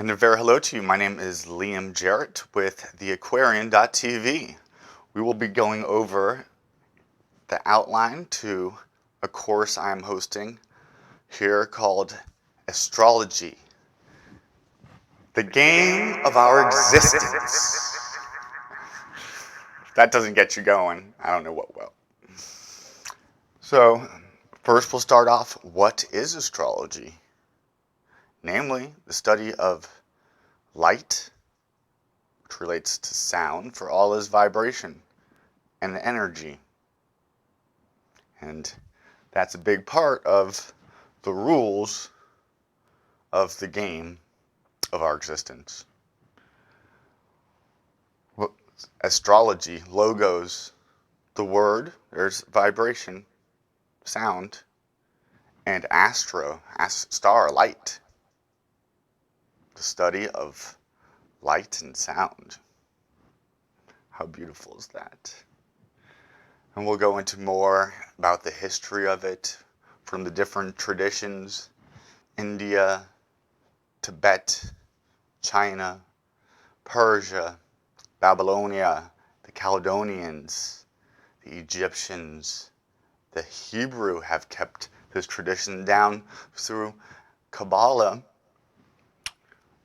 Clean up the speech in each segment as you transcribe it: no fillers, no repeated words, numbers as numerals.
And a very hello to you. My name is Liam Jarrett with theaquarian.tv. We will be going over the outline to a course I am hosting here called Astrology, the game of our existence. If that doesn't get you going, I don't know what will. So, first we'll start off, what is astrology? Namely, the study of light, which relates to sound, for all is vibration and energy. And that's a big part of the rules of the game of our existence. Astrology, logos, the word, there's vibration, sound, and astro, star, light, the study of light and sound. How beautiful is that? And we'll go into more about the history of it from the different traditions, India, Tibet, China, Persia, Babylonia, the Chaldeans, the Egyptians, the Hebrew have kept this tradition down through Kabbalah.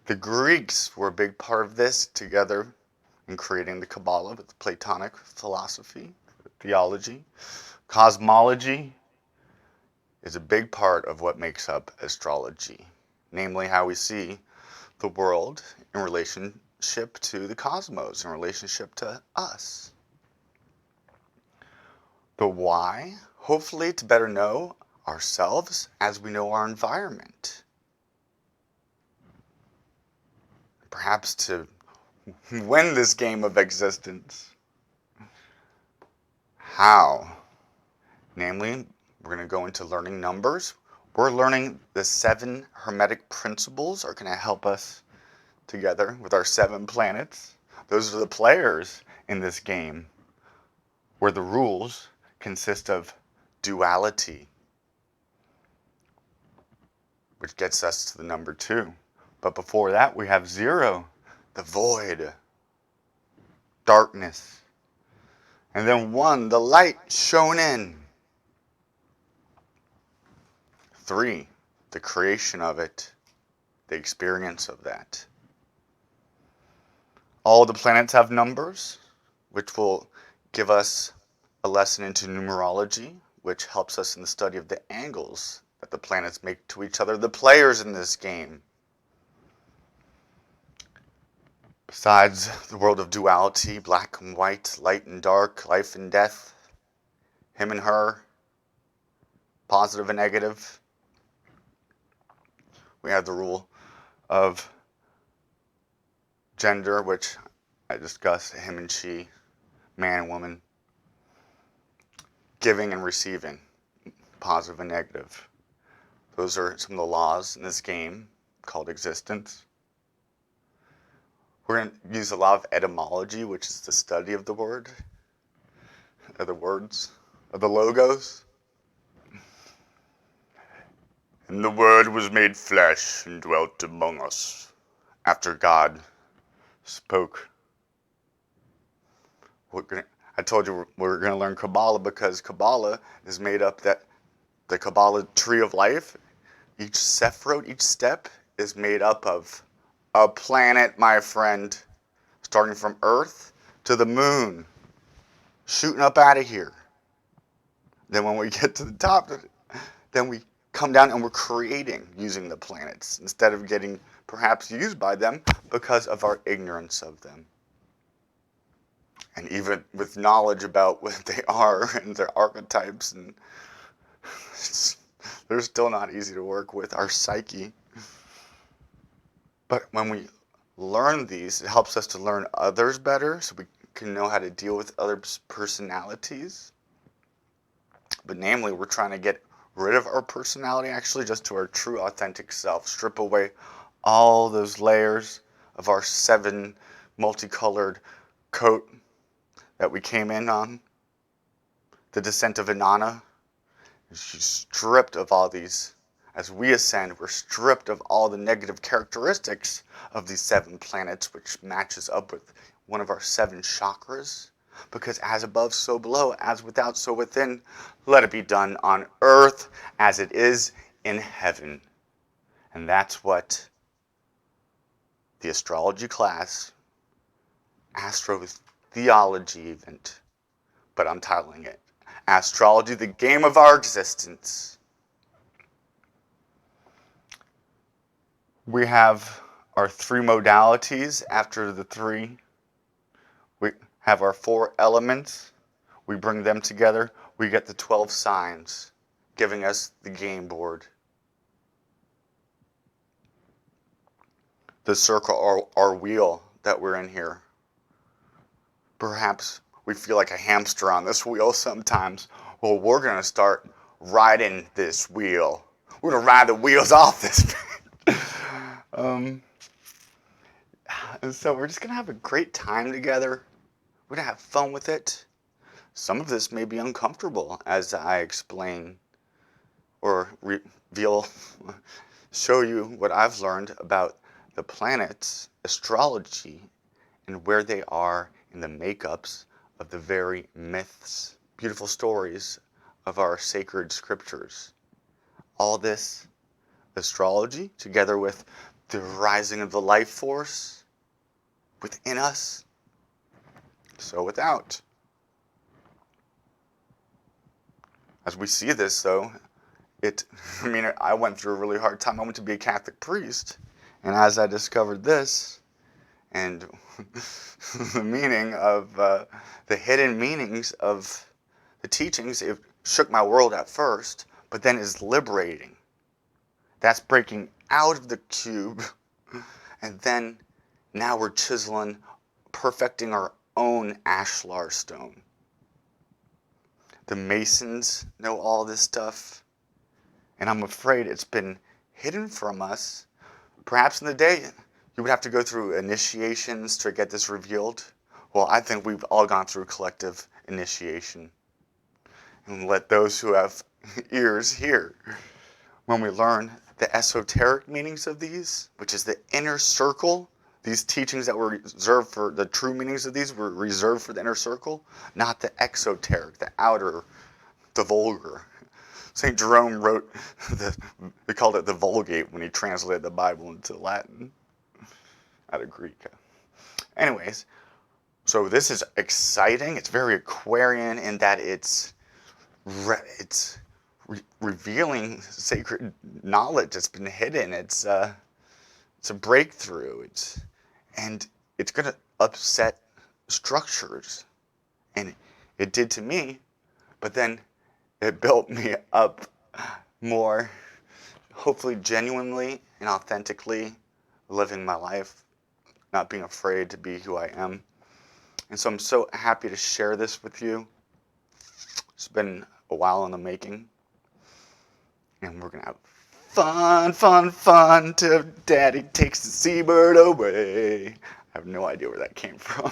The Greeks were a big part of this together in creating the Kabbalah with the Platonic philosophy, theology. Cosmology is a big part of what makes up astrology, namely how we see the world in relationship to the cosmos, in relationship to us. The why, hopefully to better know ourselves as we know our environment. Perhaps to win this game of existence. How? Namely, we're going to go into learning numbers. We're learning the 7 Hermetic principles are going to help us together with our 7 planets. Those are the players in this game, where the rules consist of duality, which gets us to the number 2. But before that, we have 0, the void, darkness. And then 1, the light shone in. 3, the creation of it, the experience of that. All the planets have numbers, which will give us a lesson into numerology, which helps us in the study of the angles that the planets make to each other, the players in this game. Besides the world of duality, black and white, light and dark, life and death, him and her, positive and negative, we have the rule of gender, which I discussed, him and she, man and woman, giving and receiving, positive and negative. Those are some of the laws in this game called existence. We're going to use a lot of etymology, which is the study of the word, of the words, of the logos. And the Word was made flesh and dwelt among us, after God spoke. I told you we're going to learn Kabbalah because Kabbalah is made up that the Kabbalah tree of life, each sephirot, each step is made up of a planet, my friend, starting from Earth to the moon, shooting up out of here. Then when we get to the top, then we come down and we're creating using the planets instead of getting perhaps used by them because of our ignorance of them. And even with knowledge about what they are and their archetypes, and they're still not easy to work with, our psyche. But when we learn these, it helps us to learn others better so we can know how to deal with other personalities. But namely, we're trying to get rid of our personality actually just to our true authentic self. Strip away all those layers of our 7 multicolored coat that we came in on. The descent of Inanna. She's stripped of all these As we ascend, we're stripped of all the negative characteristics of these 7 planets, which matches up with one of our 7 chakras. Because as above, so below, as without, so within, let it be done on earth as it is in heaven. And that's what the astrology class, theology event, but I'm titling it Astrology, the Game of Our Existence. We have our 3 modalities. After the 3, we have our 4 elements. We bring them together. We get the 12 signs, giving us the game board. The circle, our wheel that we're in here. Perhaps we feel like a hamster on this wheel sometimes. Well, we're going to start riding this wheel. We're going to ride the wheels off this. And so we're just going to have a great time together. We're going to have fun with it. Some of this may be uncomfortable as I explain or show you what I've learned about the planets, astrology, and where they are in the makeups of the very myths, beautiful stories of our sacred scriptures. All this astrology, together with the rising of the life force within us, so without. As we see this, though, I went through a really hard time. I went to be a Catholic priest, and as I discovered this, and the meaning of the hidden meanings of the teachings, it shook my world at first, but then is liberating. That's breaking out of the cube, and then now we're chiseling, perfecting our own ashlar stone. The Masons know all this stuff, and I'm afraid it's been hidden from us. Perhaps in the day, you would have to go through initiations to get this revealed. Well, I think we've all gone through collective initiation. And let those who have ears hear. When we learn the esoteric meanings of these, which is the inner circle, these teachings that were reserved for the true meanings of these were reserved for the inner circle, not the exoteric, the outer, the vulgar. St. Jerome wrote, they called it the Vulgate when he translated the Bible into Latin out of Greek. Anyways, so this is exciting. It's very Aquarian in that it's revealing sacred knowledge that's been hidden. It's a breakthrough. It's going to upset structures, and it did to me. But then it built me up more, hopefully genuinely and authentically living my life, not being afraid to be who I am. And so I'm so happy to share this with you. It's been a while in the making. And we're going to have fun till Daddy takes the seabird away. I have no idea where that came from.